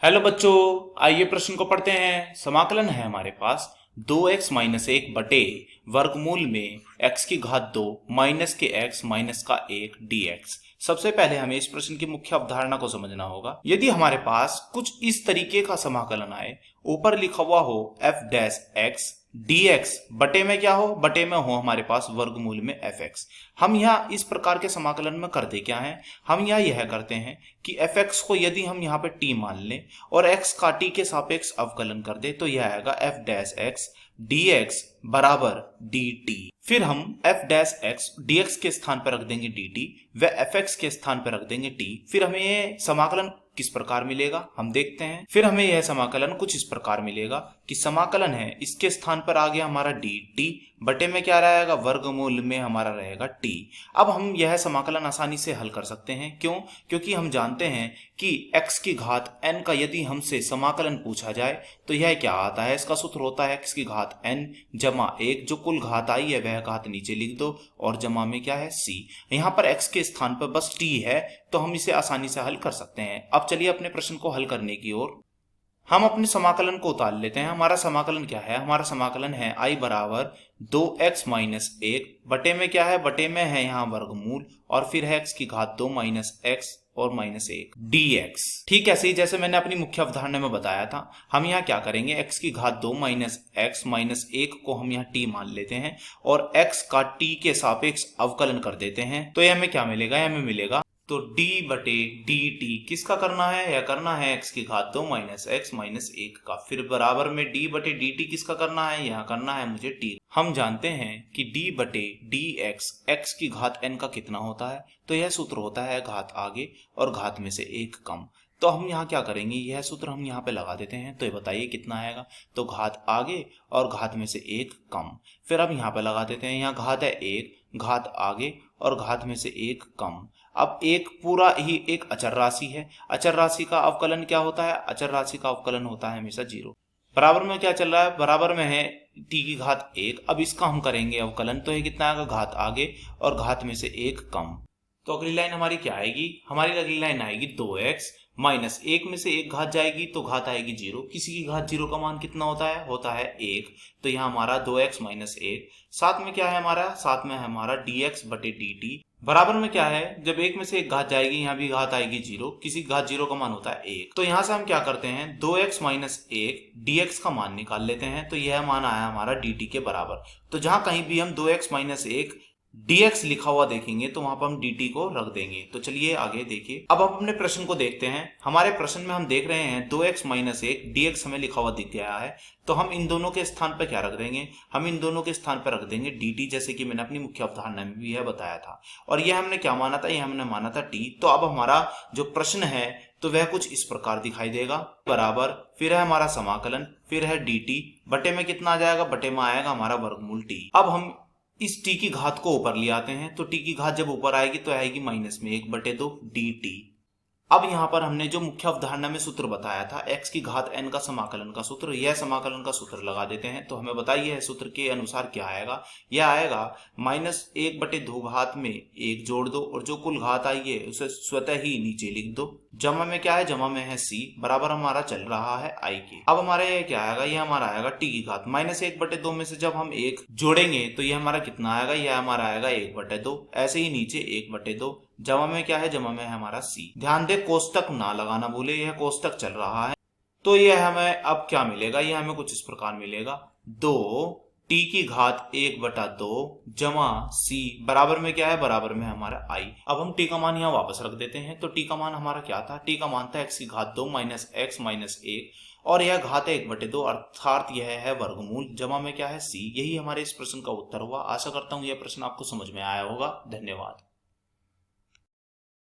Hello बच्चों, आइए प्रश्न को पढ़ते हैं। समाकलन है हमारे पास 2x माइनस एक बटे वर्गमूल में x की घात 2 माइनस के x माइनस का 1 dx। सबसे पहले हमें इस प्रश्न की मुख्य अवधारणा को समझना होगा। यदि हमारे पास कुछ इस तरीके का समाकलन आए, ऊपर लिखा हुआ हो f डैश x dx, बटे में क्या हो, बटे में हो हमारे पास वर्गमूल में fx। हम यहाँ इस प्रकार के समाकलन में करते क्या है, हम यहाँ यह करते हैं कि fx को यदि हम यहाँ पे t मान लें और x का t के सापेक्ष अवकलन कर दे तो यह आएगा f डैश x dx बराबर dt। फिर हम f डैश x dx के स्थान पर रख देंगे dt व fx के स्थान पर रख देंगे t। फिर हमें यह समाकलन किस प्रकार मिलेगा हम देखते हैं। फिर हमें यह समाकलन कुछ इस प्रकार मिलेगा कि समाकलन है, इसके स्थान पर आ गया हमारा dt, बटे में क्या रहेगा, वर्गमूल में हमारा रहेगा t। अब हम यह समाकलन आसानी से हल कर सकते हैं। क्यों? क्योंकि हम जानते हैं कि x की घात n का यदि हमसे समाकलन पूछा जाए तो यह क्या आता है, इसका सूत्र होता है x की घात n जमा 1, जो कुल घात आई है वह घात नीचे लिख दो और जमा में क्या है c। यहाँ पर x के स्थान पर बस t है तो हम इसे आसानी से हल कर सकते हैं। अब चलिए अपने प्रश्न को हल करने की ओर हम अपने समाकलन को उतार लेते हैं। हमारा समाकलन क्या है, हमारा समाकलन है I बराबर 2x माइनस 1 बटे में क्या है, बटे में है यहाँ वर्गमूल और फिर है x की घात 2 माइनस x और माइनस 1 dx। ठीक ऐसे ही जैसे मैंने अपनी मुख्य अवधारणा में बताया था, हम यहाँ क्या करेंगे, x की घात 2 माइनस x माइनस 1 को हम यहाँ t मान लेते हैं और x का t के सापेक्ष अवकलन कर देते हैं। तो यह हमें क्या मिलेगा, यह हमें मिलेगा तो d बटे dt किसका करना है, यह करना है x की घात 2 माइनस x माइनस 1 का। फिर बराबर में d बटे dt किसका करना है, यह करना है मुझे t। हम जानते हैं कि d बटे dx x की घात n का कितना होता है, तो यह सूत्र होता है घात आगे और घात में से 1 कम। तो हम यहाँ क्या करेंगे, यह सूत्र हम यहाँ पे लगा देते हैं। तो ये बताइए कितना आएगा, तो घात आगे और घात में से 1 कम। फिर हम यहाँ पे लगा देते हैं, यहाँ घात है 1, घात आगे और घात में से 1 कम। अब एक पूरा ही एक अचर राशि है, अचर राशि का अवकलन क्या होता है, अचर राशि का अवकलन होता है हमेशा 0। बराबर में क्या चल रहा है, बराबर में है t की घात 1। अब इसका हम करेंगे अवकलन, तो ये कितना आएगा, घात आगे और घात में से 1 कम। तो अगली लाइन हमारी क्या आएगी, हमारी अगली लाइन आएगी 2x माइनस 1 में से 1 घात जाएगी तो घात आएगी 0। किसी की घात 0 का मान कितना होता है 1। तो यहाँ हमारा 2x माइनस 1, साथ में क्या है हमारा, साथ में है हमारा dx बटे dt बराबर में क्या है, जब 1 में से 1 घात जाएगी यहाँ भी घात आएगी 0, किसी घात 0 का मान होता है 1। तो यहाँ से हम क्या करते हैं, 2x माइनस 1 dx का मान निकाल लेते हैं। तो यह मान आया हमारा dt के बराबर। तो जहां कहीं भी हम 2x माइनस 1 dx लिखा हुआ देखेंगे तो वहां पर हम dt को रख देंगे। तो चलिए आगे देखिए। अब हम अपने प्रश्न को देखते हैं। हमारे प्रश्न में हम देख रहे हैं 2x माइनस 1 dx हमें लिखा हुआ दिख गया है। तो हम इन दोनों के स्थान पर क्या रख देंगे, हम इन दोनों के स्थान पर रख देंगे dt, जैसे कि मैंने अपनी मुख्य अवधारणा में भी यह बताया था। और यह हमने क्या माना था, यह हमने माना था t। तो अब हमारा जो प्रश्न है तो वह कुछ इस प्रकार दिखाई देगा, बराबर फिर है हमारा समाकलन, फिर है dt, बटे में कितना आ जाएगा, बटे में आएगा हमारा वर्गमूल t। अब हम इस t की घात को ऊपर ले आते हैं, तो t की घात जब ऊपर आएगी तो आएगी माइनस में 1 बटे 2 dt। अब यहाँ पर हमने जो मुख्य अवधारणा में सूत्र बताया था x की घात n का समाकलन का सूत्र, यह समाकलन का सूत्र लगा देते हैं। तो हमें बताइए सूत्र के अनुसार क्या आएगा, यह आएगा माइनस 1 बटे 2 घात में 1 जोड़ दो और जो कुल घात आई है उसे स्वतः ही नीचे लिख दो। जमा में क्या है, जमा में है c, बराबर हमारा चल रहा है i के। अब हमारा यह क्या आएगा, यह हमारा आएगा t की घात माइनस 1 बटे 2 में से जब हम 1 जोड़ेंगे तो यह हमारा कितना आएगा, यह हमारा आएगा 1 बटे 2। ऐसे ही नीचे 1 बटे 2, जमा में क्या है, जमा में है हमारा c। ध्यान दे कोष्टक ना लगाना भूले, यह कोष्टक चल रहा है। तो यह हमें अब क्या मिलेगा, यह हमें कुछ इस प्रकार मिलेगा, 2 t की घात 1 बटा 2 जमा c बराबर में क्या है, बराबर में हमारा i। अब हम t का मान यहाँ वापस रख देते हैं। तो t का मान हमारा क्या था, t का मान था x की घात 2 माइनस x माइनस 1 और यह घात है 1 बटे 2, अर्थात यह है वर्गमूल, जमा में क्या है c। यही हमारे इस प्रश्न का उत्तर हुआ। आशा करता हूँ यह प्रश्न आपको समझ में आया होगा। धन्यवाद।